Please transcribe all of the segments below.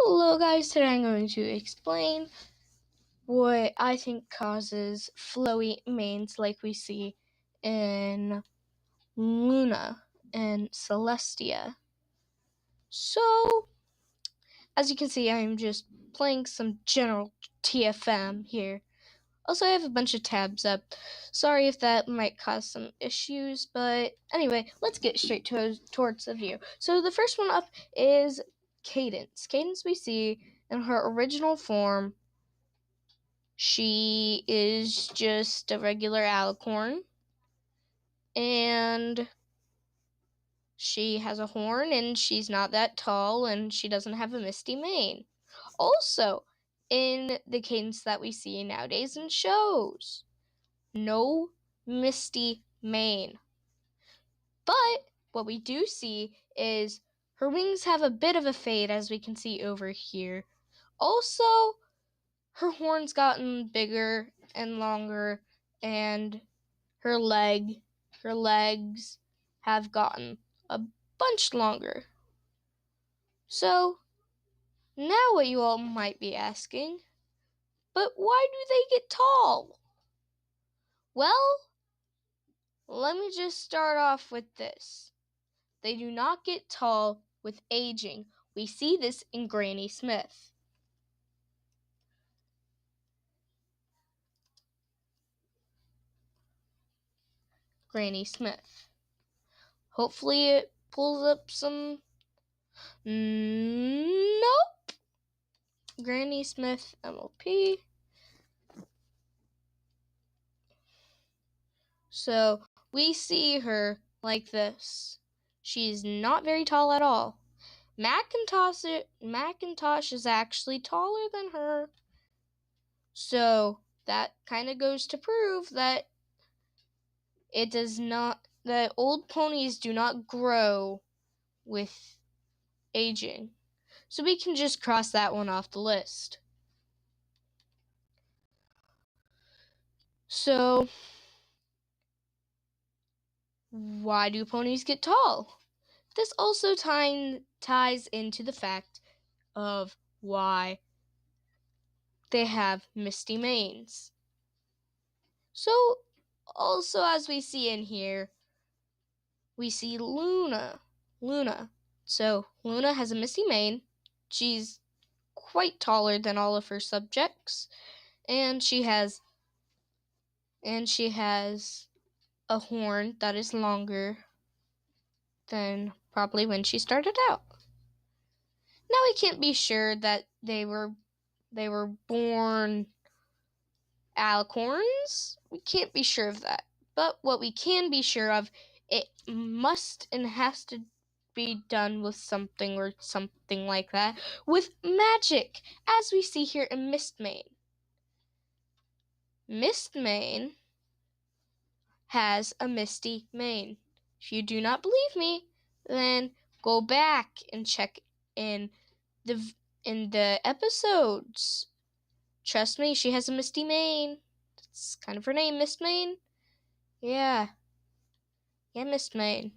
Hello guys, today I'm going to explain what I think causes flowy manes like we see in Luna and Celestia. So, as you can see, I'm just playing some general TFM here. Also, I have a bunch of tabs up. Sorry if that might cause some issues, but anyway, let's get straight towards the view. So the first one up is Cadence. Cadence we see in her original form. She is just a regular alicorn, and she has a horn, and she's not that tall, and she doesn't have a misty mane. Also, in the cadence that we see nowadays in shows, no misty mane. But what we do see is her wings have a bit of a fade, as we can see over here. Also, her horn's gotten bigger and longer, and her legs have gotten a bunch longer. So, now what you all might be asking, but why do they get tall? Well, let me just start off with this. They do not get tall with aging. We see this in Granny Smith. Granny Smith. Hopefully it pulls up some... Nope. Granny Smith MLP. So we see her like this. She's not very tall at all. Macintosh is actually taller than her. So that kind of goes to prove that that old ponies do not grow with aging. So we can just cross that one off the list. So, why do ponies get tall? This also ties into the fact of why they have misty manes. So, also as we see in here, we see Luna. So, Luna has a misty mane. She's quite taller than all of her subjects, and she has a horn that is longer than probably when she started out. Now we can't be sure that they were born alicorns. We can't be sure of that. But what we can be sure of, it must and has to be done with something or something like that, with magic, as we see here in Mistmane. Mistmane has a misty mane. If you do not believe me, then go back and check in the episodes. Trust me, she has a misty mane. That's kind of her name, Mistmane. Yeah, Mistmane.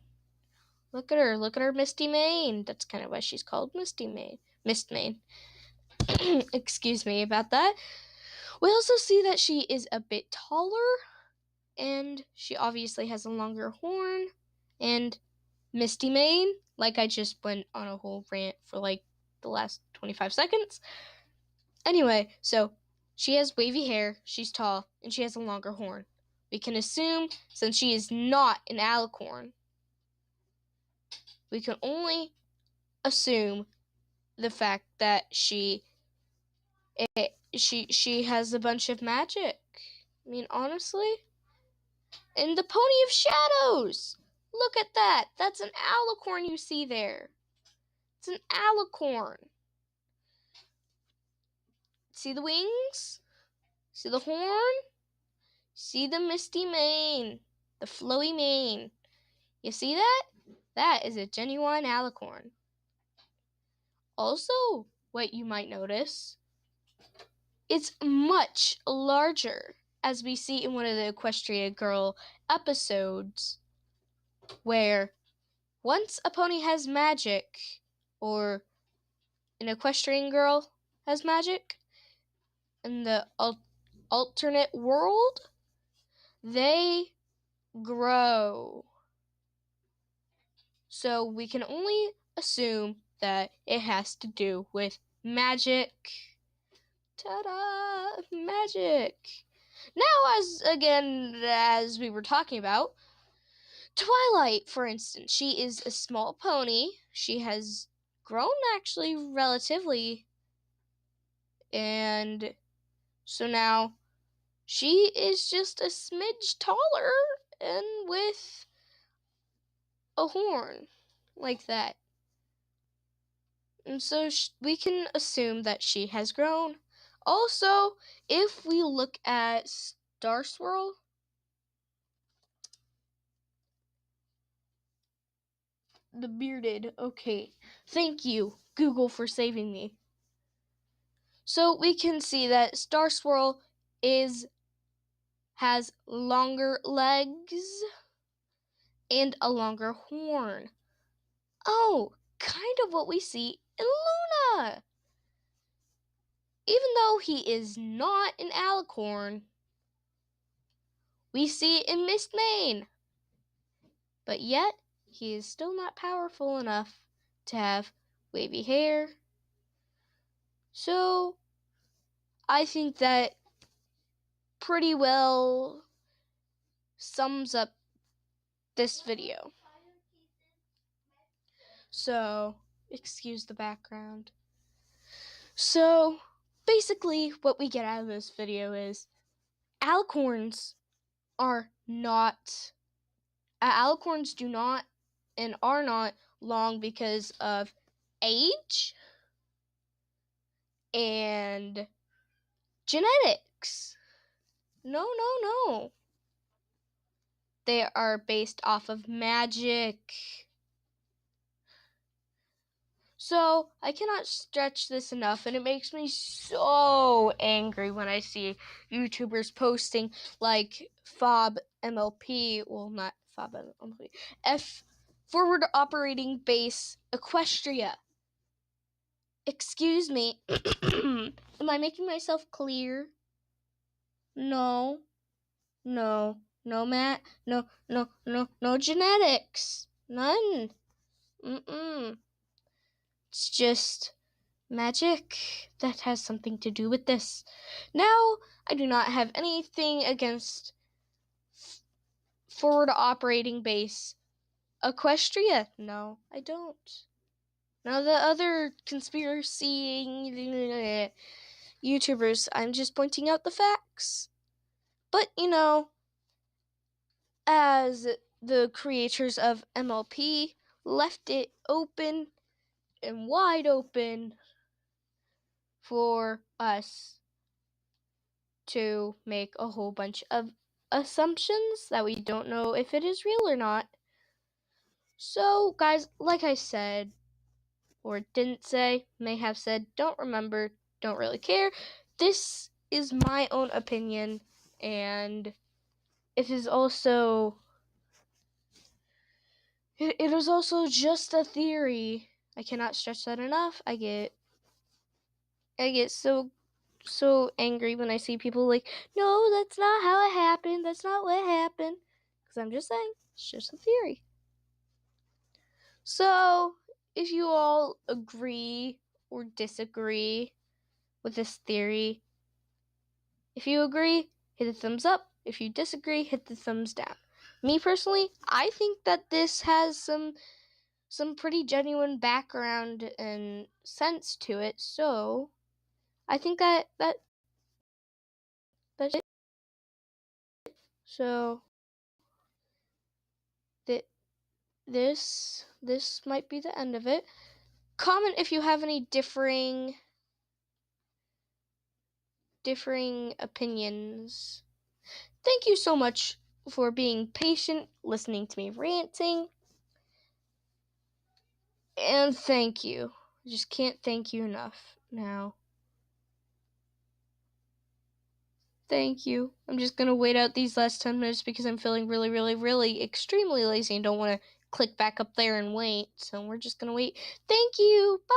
Look at her misty mane. That's kind of why she's called Mistmane. Excuse me about that. We also see that she is a bit taller, and she obviously has a longer horn, and misty mane, like I just went on a whole rant for like the last 25 seconds. Anyway, so she has wavy hair, she's tall, and she has a longer horn. We can assume, since she is not an alicorn, we can only assume the fact that she has a bunch of magic. I mean, honestly. And the Pony of Shadows! Look at that! That's an alicorn you see there. It's an alicorn. See the wings? See the horn? See the misty mane? The flowy mane? You see that? That is a genuine alicorn. Also, what you might notice, it's much larger, as we see in one of the Equestria Girl episodes, where once a pony has magic, or an equestrian girl has magic. In the alternate world, they grow. So we can only assume that it has to do with magic. Ta-da! Magic! Now, as we were talking about, Twilight, for instance, she is a small pony. She has grown actually relatively, and so now she is just a smidge taller and with a horn like that. And so we can assume that she has grown. Also, if we look at Star Swirl, the bearded, okay, thank you, Google, for saving me. So we can see that Star Swirl has longer legs and a longer horn. Oh, kind of what we see in Luna. Even though he is not an alicorn, we see it in Mistmane. But yet, he is still not powerful enough to have wavy hair. So, I think that pretty well sums up this video. So, excuse the background. So, basically, what we get out of this video is alicorns do not and are not long because of age and genetics. No. They are based off of magic. So, I cannot stretch this enough, and it makes me so angry when I see YouTubers posting like FOB MLP, well, not FOB MLP, Forward Operating Base Equestria. Excuse me, am I making myself clear? No, Matt, no genetics, none, It's just magic that has something to do with this. Now, I do not have anything against Forward Operating Base Equestria. No, I don't. Now, the other conspiracy YouTubers, I'm just pointing out the facts. But, as the creators of MLP left it open and wide open for us to make a whole bunch of assumptions that we don't know if it is real or not. So, guys, like I said, or didn't say, may have said, don't remember, don't really care. This is my own opinion, and it is also just a theory. I cannot stress that enough. I get so angry when I see people like, no, that's not how it happened. That's not what happened. Because I'm just saying, it's just a theory. So, if you all agree or disagree with this theory, if you agree, hit the thumbs up. If you disagree, hit the thumbs down. Me personally, I think that this has some pretty genuine background and sense to it. So, I think that's it. So, this might be the end of it. Comment if you have any differing opinions. Thank you so much for being patient, listening to me ranting. And thank you. I just can't thank you enough now. Thank you. I'm just going to wait out these last 10 minutes because I'm feeling really, really, really extremely lazy and don't want to click back up there and wait. So we're just going to wait. Thank you. Bye.